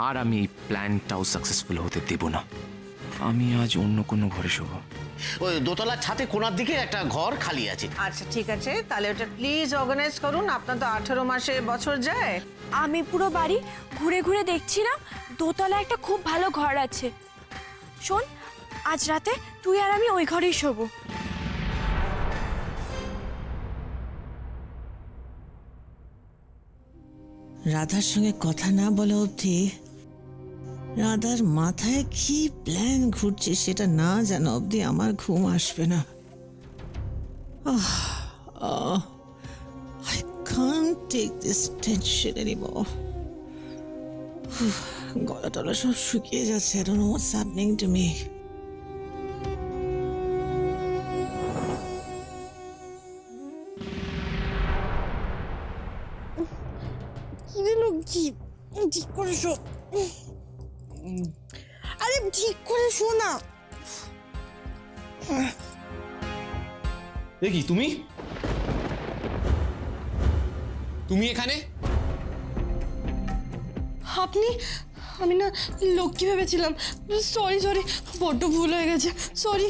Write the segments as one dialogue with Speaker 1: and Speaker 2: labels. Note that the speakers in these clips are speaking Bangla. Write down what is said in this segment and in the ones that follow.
Speaker 1: আর আমি এই প্ল্যানটাও সাকসেসফুল হতে দেব না। আমি আজ অন্য কোনো ঘরে শোব।
Speaker 2: ওই দোতলার ছাদে কোণার দিকে একটা ঘর খালি আছে।
Speaker 3: আচ্ছা ঠিক আছে, তাহলে ওটা প্লিজ অর্গানাইজ করুন। আপনার তো 18 মাসে বছর যায়।
Speaker 4: আমি পুরো বাড়ি ঘুরে ঘুরে দেখছিলাম, দোতলা একটা খুব ভালো ঘর আছে। শোন, আজ রাতে তুই আর আমি ওই ঘরেই শোবো।
Speaker 5: রাধার সঙ্গে কথা না বলা অবধি রাধার মাথায় কি প্ল্যান ঘুরছে সেটা না জানা অবধি আমার ঘুম আসবে না। I can't take this tension anymore. গলা টলা সব শুকিয়ে যাচ্ছে। I don't know what's happening to me.
Speaker 6: কি দিলো কি? ঠিক করে শো। আরে ঠিক করে শো না।
Speaker 7: দেখি তুমি তুমি এখানে?
Speaker 6: আপনি? আমি না লক্ষ্মী ভেবেছিলাম। সরি সরি, বড্ড ভুল হয়ে গেছে, সরি।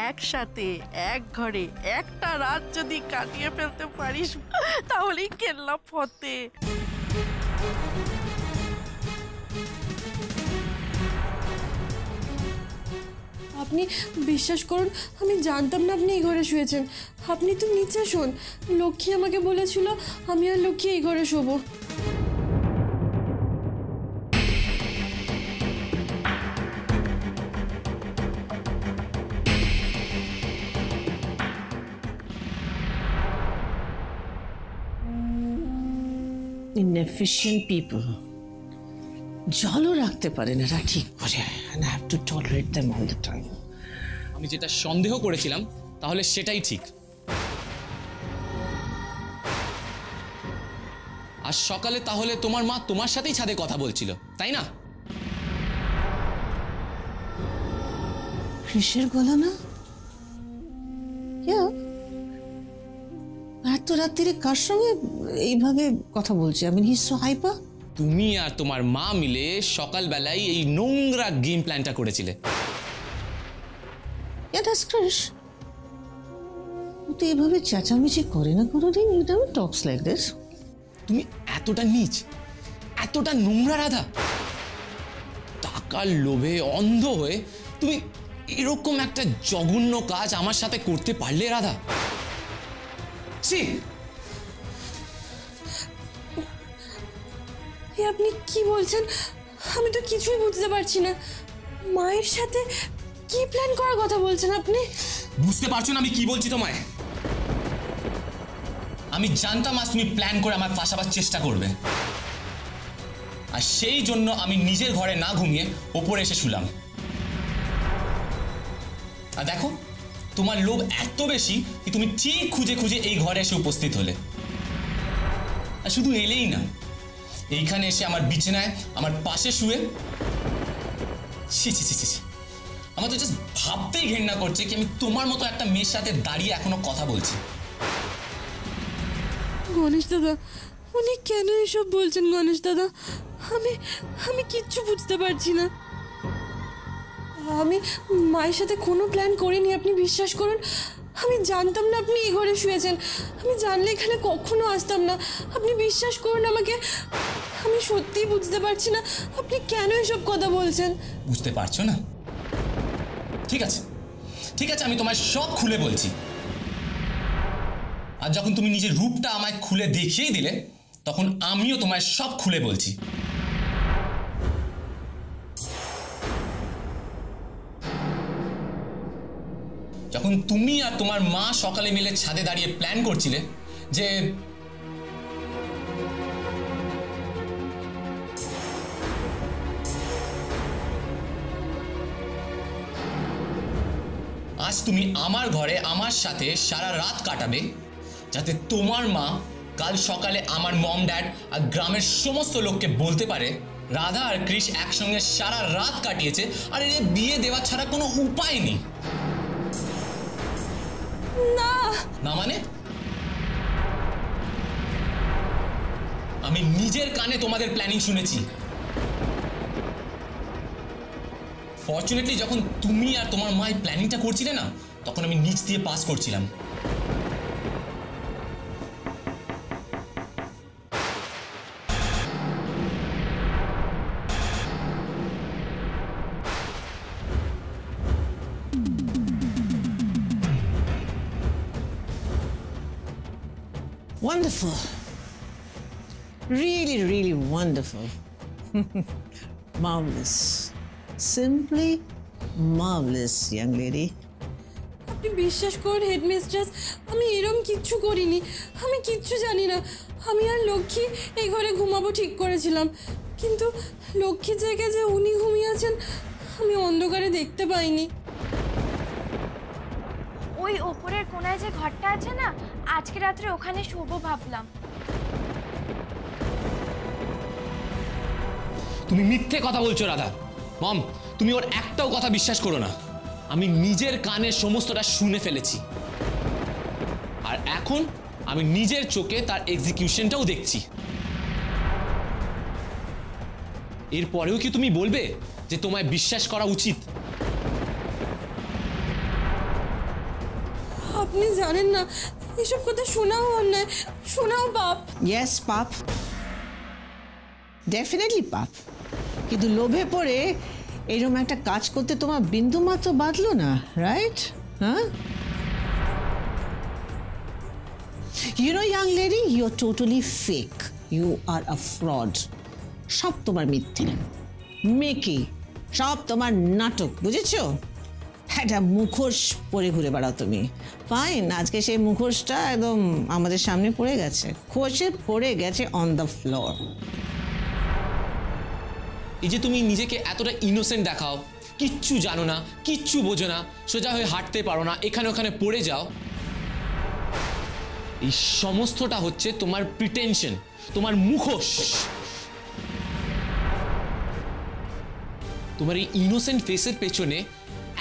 Speaker 8: একসাথে এক ঘরে একটা রাত যদি কাটিয়ে ফেলতে পারিস তাহলেই কেল্লা ফতে।
Speaker 6: আপনি বিশ্বাস করুন, আমি জানতাম না আপনি এই ঘরে শুয়েছেন। আপনি তো নিচে শোন। লক্ষ্মী আমাকে বলেছিল আমি আর লক্ষ্মী এই ঘরে শোবো।
Speaker 5: Inefficient people. জলও রাখতে পারে না ঠিক করে, and I have to tolerate them all the time.
Speaker 7: আমি যেটা সন্দেহ করেছিলাম তাহলে সেটাই ঠিক। আজ সকালে তাহলে তোমার মা তোমার সাথেই ছাদে কথা বলছিল, তাই না?
Speaker 5: কৃষের গলা না? এত রাত্রিরে কার সঙ্গে এইভাবে কথা বলছে? I mean, he's so hyper.
Speaker 7: তুমি আর তোমার মা মিলে সকালবেলায় এই নোংরা গেম প্ল্যানটা করেছিলে।
Speaker 5: Yeah, that's Krish. ও তো এভাবে চেঁচামেচি করে না কোনোদিন। He never talks like this.
Speaker 7: তুমি এতটা নীচ, এতটা নোংরা রাধা? টাকার লোভে অন্ধ হয়ে তুমি এরকম একটা জঘন্য কাজ আমার সাথে করতে পারলে রাধা? ছি!
Speaker 6: আপনি কি বলছেন? আমি তো কিছুই বুঝতে পারছি না। মায়ের সাথে কি প্ল্যান করার কথা বলছেন আপনি?
Speaker 7: বুঝতে পারছো না আমি কি বলছি তোমায়? আমি জানতাম আজ তুমি প্ল্যান করে আমার ফাঁসাবার চেষ্টা করবে, আর সেই জন্য আমি নিজের ঘরে না ঘুমিয়ে ওপরে এসে শুলাম। আর দেখো, তোমার লোভ এত বেশি কি তুমি ঠিক খুঁজে খুঁজে এই ঘরে এসে উপস্থিত হলে। আর শুধু এলেই না, এইখানে এসে আমার বিছানায় আমার পাশে শুয়ে। ছি ছি ছি ছি, আমার তো জাস্ট ভাবতেই ঘেন্না করছে কি আমি তোমার মতো একটা মেয়ের সাথে দাঁড়িয়ে এখনো কথা বলছি।
Speaker 6: গণেশ দাদা, উনি কেন এসব বলছেন? গণেশ দাদা, আমি কিচ্ছু বুঝতে পারছি না। আমি মায়ের সাথে কোনো প্ল্যান করিনি, আপনি বিশ্বাস করুন। আমি জানতাম না আপনি এই ঘরে শুয়েছেন। আমি জানলে এখানে কখনো আসতাম না। আপনি বিশ্বাস করুন আমাকে, আমি সত্যিই বুঝতে পারছি না আপনি কেন এসব কথা বলছেন।
Speaker 7: বুঝতে পারছো না? ঠিক আছে ঠিক আছে, আমি তোমায় সব খুলে বলছি। আর যখন তুমি নিজের রূপটা আমায় খুলে দেখিয়ে দিলে, তখন আমিও তোমায় সব খুলে বলছি। যখন তুমি আর তোমার মা সকালে মিলে ছাদে দাঁড়িয়ে প্ল্যান করছিলে যে আজ তুমি আমার ঘরে আমার সাথে সারা রাত কাটাবে, যাতে তোমার মা কাল সকালে আমার মম ড্যাড আর গ্রামের সমস্ত লোককে বলতে পারে রাধা আর কৃষ একসঙ্গে সারা রাত কাটিয়েছে, আর এর বিয়ে দেওয়া ছাড়া কোনো উপায় নেই। না না মানে? আমি নিজের কানে তোমাদের প্ল্যানিং শুনেছি। ফরচুনেটলি যখন তুমি আর তোমার মা এই প্ল্যানিংটা করছিলে না, তখন আমি নিচ দিয়ে পাস করছিলাম।
Speaker 5: Wonderful. Really, really wonderful. Marvelous. Simply marvelous, young lady.
Speaker 6: আপনি বিশ্বাস করুন হেডমিস্ট্রেস, আমি এরম কিচ্ছু করিনি, আমি কিচ্ছু জানি না। আমি আর লক্ষ্মী এই ঘরে ঘুমাবো ঠিক করেছিলাম, কিন্তু লক্ষ্মীর জায়গায় যে উনি ঘুমিয়ে আছেন আমি অন্ধকারে দেখতে পাইনি।
Speaker 4: ওই ওপরের কোনায় যে ঘরটা আছে না, আজকে রাত্রে ওখানে শোবো ভাবলাম।
Speaker 7: তুমি মিথ্যে কথা বলছো রাধা। মম, তুমি ওর একটাও কথা বিশ্বাস করো না। আমি নিজের কানে সমস্তটা শুনে ফেলেছি, আর এখন আমি নিজের চোখে তার এক্সিকিউশনটাও দেখছি। এরপরেও কি তুমি বলবে যে তোমায় বিশ্বাস করা উচিত?
Speaker 6: আপনি জানেন না, এসব কথা শোনাও অন্যায়, শোনাও পাপ।
Speaker 5: Yes, পাপ। Definitely পাপ। কিন্তু লোভে পড়ে এরকম একটা কাজ করতে তোমার বিন্দু মাত্র বাঁধলো না, রাইট? হ্যাঁ? You know, young lady, you're totally fake. You are a fraud. সব তোমার মিথ্যে, মেকি, সব তোমার নাটক, বুঝেছো? একটা মুখোশ পরে ঘুরে বেড়াও তুমি। ফাইন, আজকে সেই মুখোশটা একদম আমাদের সামনে পড়ে গেছে, খসে পড়ে গেছে অন দ্য ফ্লোর।
Speaker 7: এই যে তুমি নিজেকে এতটা ইনোসেন্ট দেখাও, কিচ্ছু জানো না, কিচ্ছু বোঝো না, সোজা হয়ে হাঁটতে পারো না, এখানে ওখানে পড়ে যাও, এই সমস্তটা হচ্ছে তোমার প্রিটেনশন, তোমার মুখোশ। তোমার এই ইনোসেন্ট ফেসের পেছনে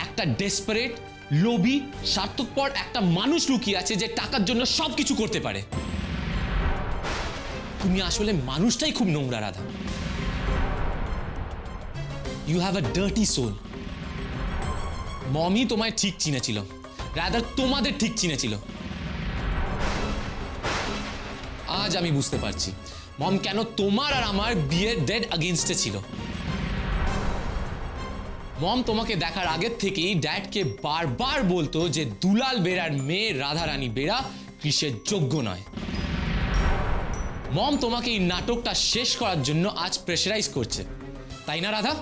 Speaker 7: একটা ডেসপারেট, লোভী, স্বার্থপর একটা মানুষ লুকিয়ে আছে যে টাকার জন্য সবকিছু করতে পারে। তুমি আসলে মানুষটাই খুব নোংরা Radha. You have a dirty soul. মমই তোমায় ঠিক চিনেছিল, রাদার তোমাদের ঠিক চিনেছিল। আজ আমি বুঝতে পারছি মম কেন তোমার আর আমার বিয়ের ডেড আগেইনস্টে ছিল। মম তোমাকে দেখার আগের থেকেই ড্যাডকে বারবার বলতো যে দুলাল বেরার মেয়ে রাধারানী বেরা কৃষের যোগ্য নয়। মম তোমাকে এই নাটকটা শেষ করার জন্য আজ প্রেশারাইজ করছে, তাই না রাধা?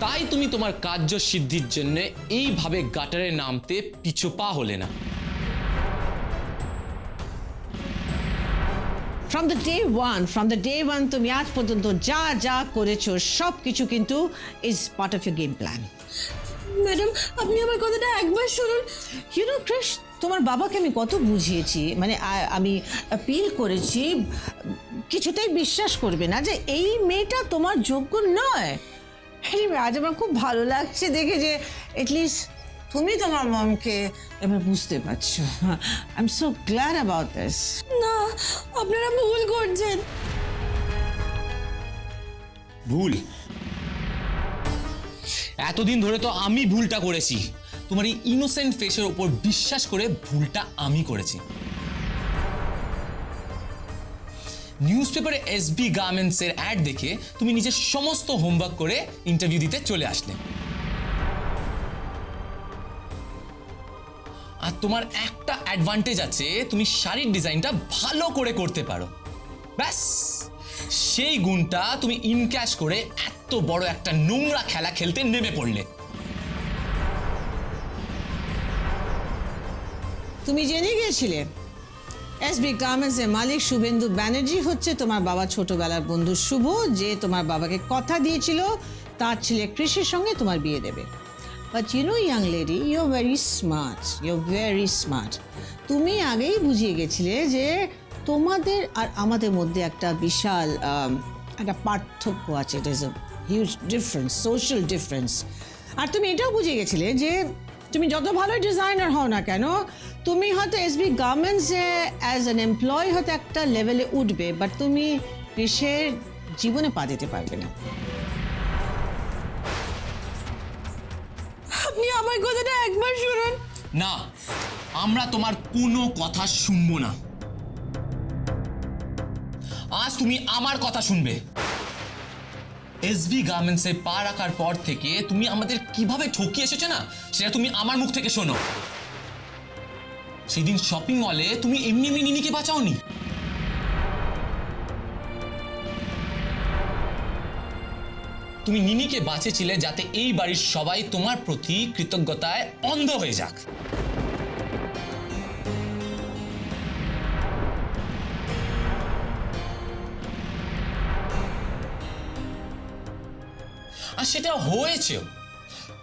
Speaker 7: তাই তুমি তোমার কার্য সিদ্ধির জন্য এইভাবে গাটারে নামতে পিছু পা হলে না।
Speaker 5: From the day one তুমি আজ পর্যন্ত যা যা করেছো সব কিছু কিন্তু is part of your game plan.
Speaker 6: Madam, আপনি আমার কথাটা একবার শুনুন।
Speaker 5: You know, Krish, তোমার বাবাকে আমি কত বুঝিয়েছি, মানে আমি অ্যাপিল করেছি, কিছুতেই বিশ্বাস করবে না যে এই মেয়েটা তোমার যোগ্য নয়। আজ আমার খুব ভালো লাগছে দেখে যে এটলিস্ট তুমি তোমার মমকে এবার বুঝতে পারছো। I am so glad about this.
Speaker 6: না, আপনারা ভুল করছেন।
Speaker 7: ভুল? এতদিন ধরে তো আমি ভুলটা করেছি। তোমার এই ইনোসেন্ট ফেসের উপর বিশ্বাস করে ভুলটা আমি করেছি। নিউজ পেপারে এসবি গার্মেন্টসের অ্যাড দেখে তুমি নিজের সমস্ত হোমওয়ার্ক করে ইন্টারভিউ দিতে চলে আসলে। আর তোমার একটা অ্যাডভান্টেজ আছে, তুমি শাড়ির ডিজাইনটা ভালো করে করতে পারো। ব্যাস, সেই গুণটা তুমি ইনক্যাশ করে এত বড় একটা নোংরা খেলা খেলতে নেমে পড়লে।
Speaker 5: তুমি জেনে গিয়েছিলে এসবি গার্মেন্টসের মালিক শুভেন্দু ব্যানার্জি হচ্ছে তোমার বাবা ছোটবেলার বন্ধু শুভ, যে তোমার বাবাকে কথা দিয়েছিল তার ছেলে কৃষির সঙ্গে তোমার বিয়ে দেবে। But you know young lady, you are very smart. তুমি আগেই বুঝিয়ে গেছিলে যে তোমাদের আর আমাদের মধ্যে একটা বিশাল একটা পার্থক্য আছে, it is a huge difference, social difference. আর তুমি এটাও বুঝিয়ে গেছিলে যে তুমি যত ভালো ডিজাইনার হও না কেন, তুমি হয়তো এসবি গার্মেন্টসে অ্যাজ অ্যান এমপ্লয়ি হয়তো একটা লেভেলে উঠবে, বাট তুমি কৃষের জীবনে পা দিতে পারবে না।
Speaker 6: আপনি আমার কথাটা একবার শুনুন।
Speaker 7: না, আমরা তোমার কোনো কথা শুনবো না। আজ তুমি আমার কথা শুনবে। এসবি গার্মেন্টসে পা রাখার পর থেকে তুমি আমাদের কিভাবে ঠকিয়ে এসেছো না, সেটা তুমি আমার মুখ থেকে শোনো। সেদিন শপিং মলে তুমি এমনি এমনি নিনিকে বাঁচাওনি। তুমি নিনিকে বাঁচিয়েছিলে যাতে এই বাড়ির সবাই তোমার প্রতি কৃতজ্ঞতায় অন্ধ হয়ে যাক। আর সেটা হয়েছে।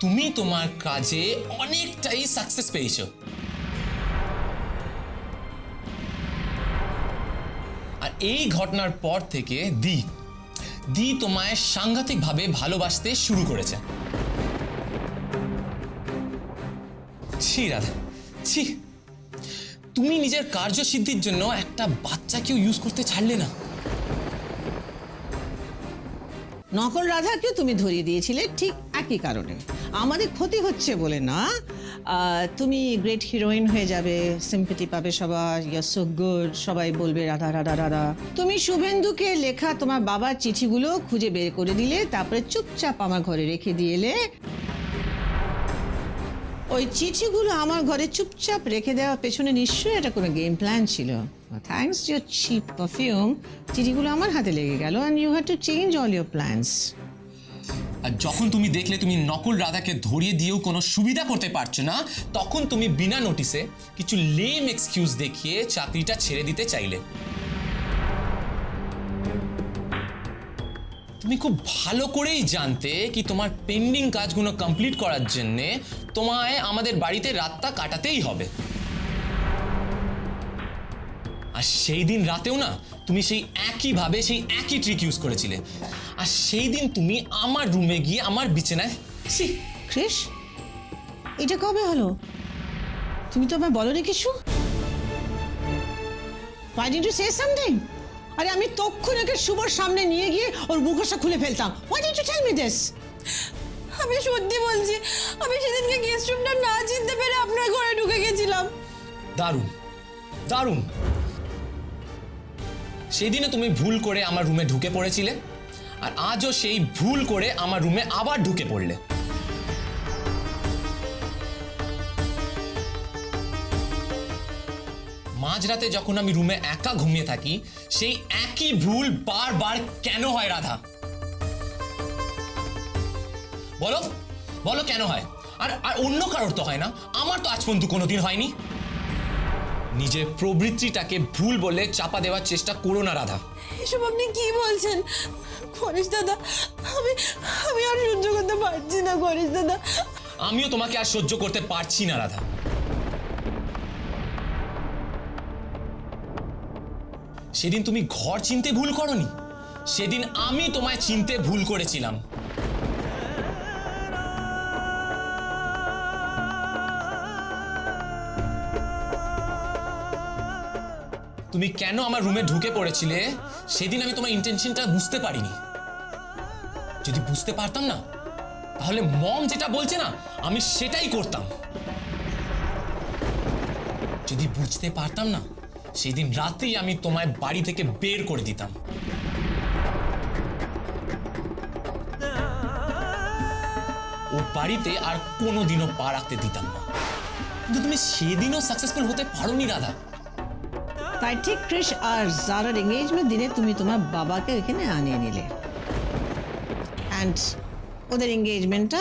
Speaker 7: তুমি তোমার কাজে অনেকটাই সাকসেস পেয়েছো। আর এই ঘটনার পর থেকে দি তোমায় সাংঘাতিকভাবে ভালোবাসতে শুরু করেছে। ছি রাধা, ছি, তুমি নিজের কার্যসিদ্ধির জন্য একটা বাচ্চাকেও ইউজ করতে ছাড়লে না।
Speaker 5: নকল রাধাকেও তুমি ধরিয়ে দিয়েছিলে ঠিক একই কারণে, আমাদের ক্ষতি হচ্ছে বলে না। তুমি গ্রেট হিরোইন হয়ে যাবে, সিম্পেথি পাবে সবাই, ইউ আর সো গুড, সবাই বলবে রাধা রাধা রাধা। তুমি শুভেন্দুকে লেখা তোমার বাবার চিঠিগুলো খুঁজে বের করে দিলে, তারপরে চুপচাপ আমার ঘরে রেখে দিয়েলে। ওই চিঠিগুলো আমার ঘরে চুপচাপ রেখে দেওয়ার পেছনে নিশ্চয়ই একটা কোনো গেম প্ল্যান ছিল। Thanks to your cheap perfume চিঠিগুলো আমার হাতে লেগে গেল, and you had to change all your plans.
Speaker 7: আর যখন তুমি দেখলে তুমি নকল রাধাকে ধরিয়ে দিয়েও কোনো সুবিধা করতে পারছো না, তখন তুমি বিনা নোটিসে কিছু লেম এক্সকিউজ দেখিয়ে চাকরিটা ছেড়ে দিতে চাইলে। তুমি খুব ভালো করেই জানতে কি তোমার পেন্ডিং কাজগুলো কমপ্লিট করার জন্যে তোমায় আমাদের বাড়িতে রাতটা কাটাতেই হবে। আর সেই দিন রাতেও না তুমি সেই একইভাবে সেই একই ট্রিক ইউজ করেছিলে। আর সেই দিন তুমি আমার রুমে গিয়ে আমার বিছানায়।
Speaker 5: ক্রিশ, এটা কবে হলো? তুমি তো আমায় বলোনি কিছু। Why didn't you say something? আরে আমি তখন ওকে শুভর সামনে নিয়ে গিয়ে ওর মুখোশটা খুলে ফেলতাম। Why didn't you tell me this?
Speaker 6: আমি সত্যি বলছি, আমি সেদিনকে গেস্ট রুমটা না চিনতে পেরে আপনার ঘরে ঢুকে গেছিলাম।
Speaker 7: দারুণ দারুণ। সেদিনে তুমি ভুল করে আমার রুমে ঢুকে পড়েছিলে, আর আজও সেই ভুল করে আমার রুমে আবার ঢুকে পড়লে। মাঝরাতে যখন আমি রুমে একা ঘুমিয়ে থাকি, সেই একই ভুল বারবার কেন হয় রাধা? বলো বলো কেন হয়? আর আর অন্য কারোর তো হয় না, আমার তো আজ পর্যন্ত কোনোদিন হয়নি। নিজের প্রবৃত্তিটাকে ভুল বলে চাপা দেওয়ার চেষ্টা করো না রাধা।
Speaker 6: এসব আপনি কি বলছেন গণেশ দাদা? আমি আর সহ্য করতে পারছি না গণেশ দাদা।
Speaker 7: আমিও তোমাকে আর সহ্য করতে পারছি না রাধা। সেদিন তুমি ঘর চিনতে ভুল করনি, সেদিন আমি তোমায় চিনতে ভুল করেছিলাম। তুমি কেন আমার রুমে ঢুকে পড়েছিলে সেদিন আমি তোমার ইন্টেনশনটা বুঝতে পারিনি। যদি বুঝতে পারতাম না, তাহলে মম যেটা বলছে না আমি সেটাই করতাম। যদি বুঝতে পারতাম না, সেদিন রাতেই আমি তোমায় বাড়ি থেকে বের করে দিতাম। ও বাড়িতে আর কোনোদিনও পা রাখতে দিতাম না। কিন্তু তুমি সেদিনও সাকসেসফুল হতে পারোনি রাধা।
Speaker 5: তাই ঠিক ক্রিশ আর জারার এঙ্গেজমেন্ট দিনে তুমি তোমার বাবাকে এখানে আনিয়ে নিলে, অ্যান্ড ওদের এঙ্গেজমেন্টটা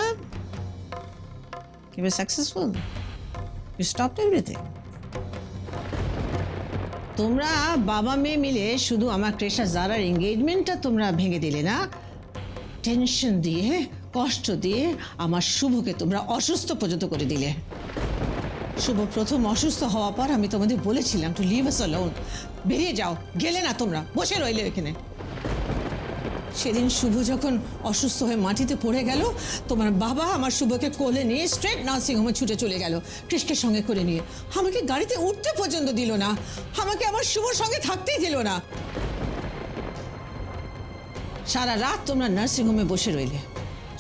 Speaker 5: সাকসেসফুল। You stopped everything. তোমরা বাবা মেয়ে মিলে শুধু আমার ক্রিশ আর জারার এঙ্গেজমেন্টটা তোমরা ভেঙে দিলে না, টেনশন দিয়ে কষ্ট দিয়ে আমার শুভকে তোমরা অসুস্থ পর্যন্ত করে দিলে। শুভ প্রথম অসুস্থ হওয়ার পর আমি তোমাদের বলেছিলাম টু লিভ আস অ্যালোন, বেরিয়ে যাও, গেলে না, তোমরা বসে রইলে এখানে। সেদিন শুভ যখন অসুস্থ হয়ে মাটিতে পড়ে গেল, তোমার বাবা আমার শুভকে কোলে নিয়ে স্ট্রেট নার্সিংহোমে ছুটে চলে গেল কৃষ্ণকে সঙ্গে করে নিয়ে। আমাকে গাড়িতে উঠতে পর্যন্ত দিল না, আমাকে আমার শুভর সঙ্গে থাকতেই দিল না। সারা রাত তোমরা নার্সিংহোমে বসে রইলে।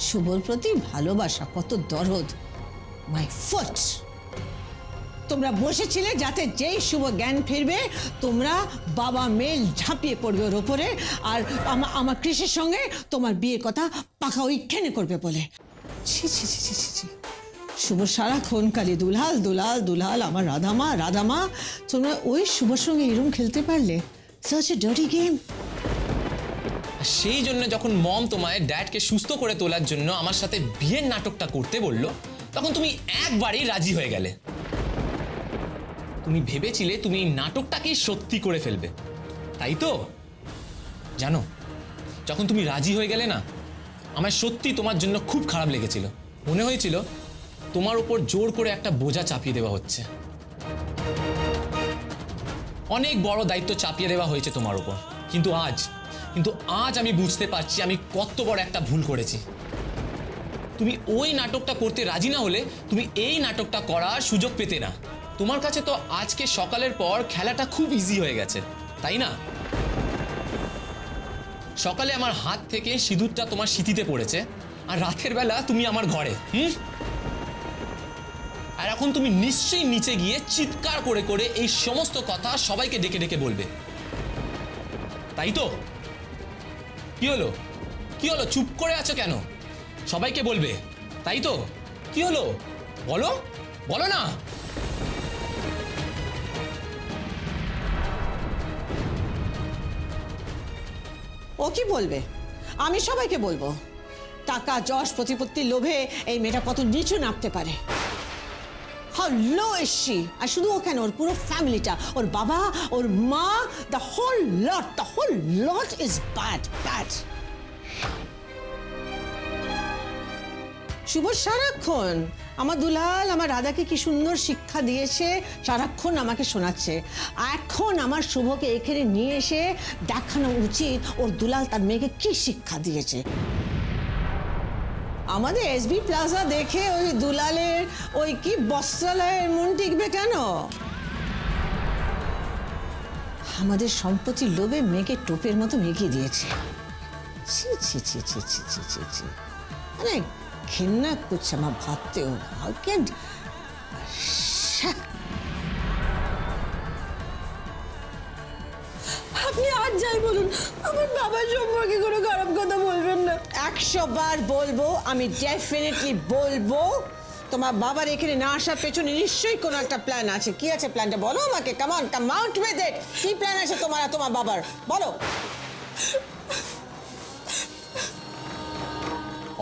Speaker 5: শুভর প্রতি ভালোবাসা কত দরদ, মাই ফুট। তোমরা বসেছিলে যাতে যেই শুভ জ্ঞান ফিরবে তোমরা বাবা মেল ঝাঁপিয়ে পড়বে ওর ওপরে, আর আমার কৃষির সঙ্গে তোমার বিয়ের কথা পাকা ওইখানে করবে বলে। ছি ছি ছি ছি ছি ছি। শুভ সারাক্ষণ খালি দুলাল দুলাল দুলাল, আমার রাধামা রাধামা। তোমরা ওই শুভর সঙ্গে এরকম খেলতে পারলে? Such a dirty game.
Speaker 7: সেই জন্য যখন মম তোমায় ড্যাডকে সুস্থ করে তোলার জন্য আমার সাথে বিয়ের নাটকটা করতে বললো, তখন তুমি একবারই রাজি হয়ে গেলে। তুমি ভেবেছিলে তুমি এই নাটকটাকেই সত্যি করে ফেলবে, তাই তো? জানো, যখন তুমি রাজি হয়ে গেলে না, আমার সত্যি তোমার জন্য খুব খারাপ লেগেছিল। মনে হয়েছিল তোমার উপর জোর করে একটা বোঝা চাপিয়ে দেওয়া হচ্ছে। অনেক বড় দায়িত্ব চাপিয়ে দেওয়া হয়েছে তোমার উপর, কিন্তু আজ আমি বুঝতে পারছি আমি কত বড় একটা ভুল করেছি। তুমি ওই নাটকটা করতে রাজি না হলে তুমি এই নাটকটা করার সুযোগ পেতে না। তোমার কাছে তো আজকে সকালের পর খেলাটা খুব ইজি হয়ে গেছে, তাই না? সকালে আমার হাত থেকে সিঁদুরটা তোমার সিঁথিতে পড়েছে, আর রাতের বেলা তুমি আমার ঘরে। আর এখন তুমি নিশ্চয়ই নিচে গিয়ে চিৎকার করে করে এই সমস্ত কথা সবাইকে ডেকে ডেকে বলবে, তাই তো? কি হলো কি হলো, চুপ করে আছো কেন? সবাইকে বলবে, তাই তো? কি হলো, বলো বলো না।
Speaker 5: ও কি বলবে? আমি সবাইকে বলবো টাকা যশ প্রতিপত্তির লোভে এই মেয়েটা কত নিচু নামতে পারে। How low is she? আর শুধু ও কেন, ওর পুরো ফ্যামিলিটা, ওর বাবা, ওর মা, the whole lot is bad. শুভ সারাক্ষণ আমার দুলাল আমার রাধাকে কি সুন্দর শিক্ষা দিয়েছে, সারাক্ষণ আমাকে শোনাচ্ছে। এখন আমার শুভকে এখানে নিয়ে এসে দেখানো উচিত ওর দুলাল তার মেয়েকে কি শিক্ষা দিয়েছে। আমাদের এসবি প্লাজা দেখে ওই দুলালের ওই কি বস্ত্রালয়ের মন টিকবে কেন? আমাদের সম্পত্তির লোভে মেয়েকে টোপের মতো মেঘিয়ে দিয়েছে। ছি ছি ছি ছি ছি ছি ছি ছি, মানে ঘেন্না করছে আমার ভাবতেও।
Speaker 6: আপনি আর যাই বলুন, আমার বাবার সম্পর্কে কোনো খারাপ কথা বলবেন না।
Speaker 5: 100 বার বলবো, আমি ডেফিনেটলি বলবো। তোমার বাবার এখানে না আসার পেছনে নিশ্চয়ই কোনো একটা প্ল্যান আছে। কি আছে প্ল্যানটা বলো আমাকে। Come on, come out with it. কি প্ল্যান আছে তোমার বাবার, বলো।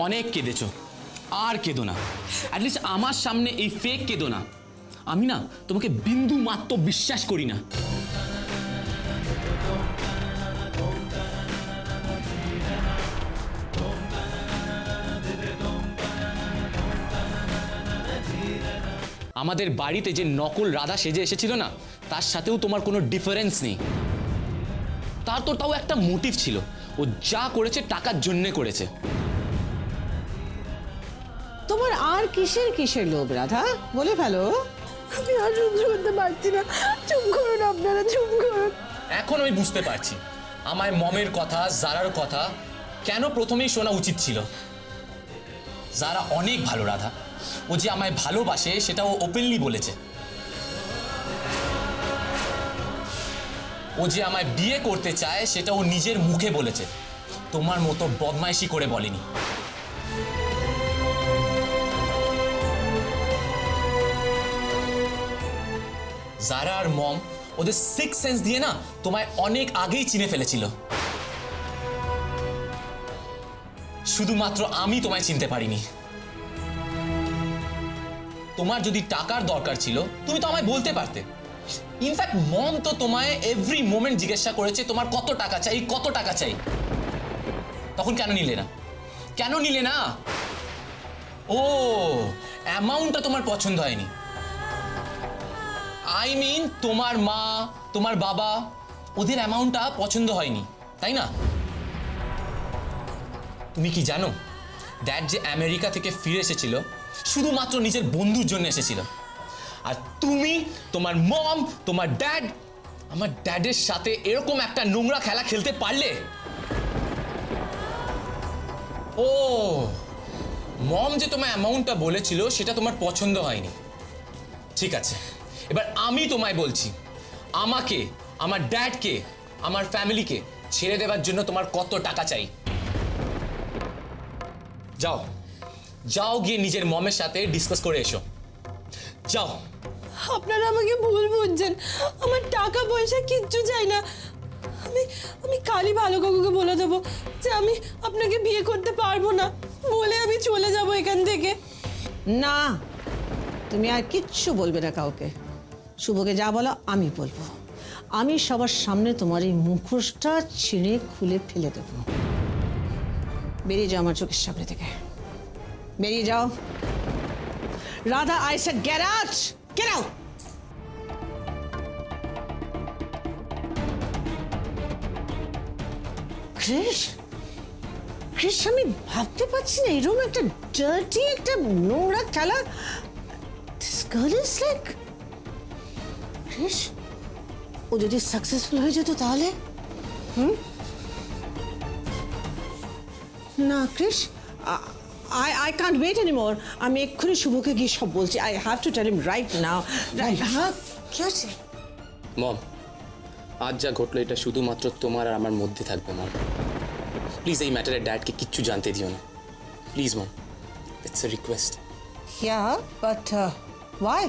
Speaker 7: অনেক কেঁদেছো, আর কেঁদো না। অ্যাটলিস্ট আমার সামনে এই ফেক কেঁদো না। আমি না তোমাকে বিন্দু মাত্র বিশ্বাস করি না। আমাদের বাড়িতে যে নকল রাধা সেজে এসেছিল না, তার সাথেও তোমার কোনো ডিফারেন্স নেই। তার তো তাও একটা মোটিভ ছিল, ও যা করেছে টাকার জন্যে করেছে।
Speaker 5: তোমার আর কিসের লোভ রাধা, বলে ফেলো।
Speaker 6: আমি আর সহ্য করতে পারছি না, চুপ করুন আপনারা, চুপ করুন।
Speaker 7: এখন আমি বুঝতে পারছি আমায় মমের কথা, জারার কথা কেন প্রথমেই শোনা উচিত ছিল। জারা অনেক ভালো রাধা, ও যে আমায় ভালোবাসে সেটা ও ওপেনলি বলেছে। ও যে আমায় বিয়ে করতে চায় সেটা ও নিজের মুখে বলেছে, তোমার মতো বদমাইশি করে বলেনি। জারা আর মম ওদের সিক্স সেন্স দিয়ে না তোমায় অনেক আগেই চিনে ফেলেছিল। শুধুমাত্র আমি তোমায় চিনতে পারিনি। তোমার যদি টাকার দরকার ছিল তুমি তো আমায় বলতে পারতে। ইনফ্যাক্ট মম তো তোমায় এভরি মোমেন্ট জিজ্ঞাসা করেছে তোমার কত টাকা চাই, কত টাকা চাই। তখন কেন নিলে না? ও, অ্যামাউন্টটা তোমার পছন্দ হয়নি। আই মিন তোমার মা, তোমার বাবা, ওদের অ্যামাউন্টটা পছন্দ হয়নি, তাই না? তুমি কি জানো ড্যাড যে আমেরিকা থেকে ফিরে এসেছিল শুধুমাত্র নিজের বন্ধুর জন্য এসেছিল, আর তুমি, তোমার মম, তোমার ড্যাড আমার ড্যাডের সাথে এরকম একটা নোংরা খেলা খেলতে পারলে? ও, মম যে তোমার অ্যামাউন্টটা বলেছিল সেটা তোমার পছন্দ হয়নি। ঠিক আছে, এবার আমি তোমায় বলছি, আমাকে, আমার ড্যাডকে, আমার ফ্যামিলিকে ছেড়ে দেওয়ার জন্য তোমার কত টাকা চাই? যাও, যাও গিয়ে নিজের মমের সাথে ডিসকাস করে এসো, যাও।
Speaker 6: আপনারা আমাকে ভুল বুঝছেন, আমার টাকা পয়সা কিচ্ছু চাই না। আমি কালই ভালো কাকুকে বলে দেবো যে আমি আপনাকে বিয়ে করতে পারবো না, বলে আমি চলে যাব এখান থেকে।
Speaker 5: না, তুমি আর কিচ্ছু বলবে না কাউকে। শুভকে যা বলো আমি বলবো। আমি সবার সামনে তোমার এই মুখোশটা ছিঁড়ে খুলে ফেলে দেবো। বেরিয়ে যাও আমার চোখের সামনে থেকে, বেরিয়ে যাও। Radha, I said get out, get out. Chris, আমি ভাবতে পারছি না এরকম একটা ডার্টি, একটা নোংরা খেলা। This girl is like Chris. ও যদি সাকসেসফুল হয়ে যেত তাহলে? না Chris, I can't wait anymore. আমি এক্ষুনি শুভকে গিয়ে সব বলছি। I have to tell him right now. হ্যাঁ, কি আছে?
Speaker 7: মম, আজ যা ঘটলো এটা শুধুমাত্র তোমার আর আমার মধ্যে থাকবে মম। প্লিজ এই ম্যাটারে ড্যাডকে কিচ্ছু জানতে দিও না, please mom, it's a request.
Speaker 5: Yeah, but why?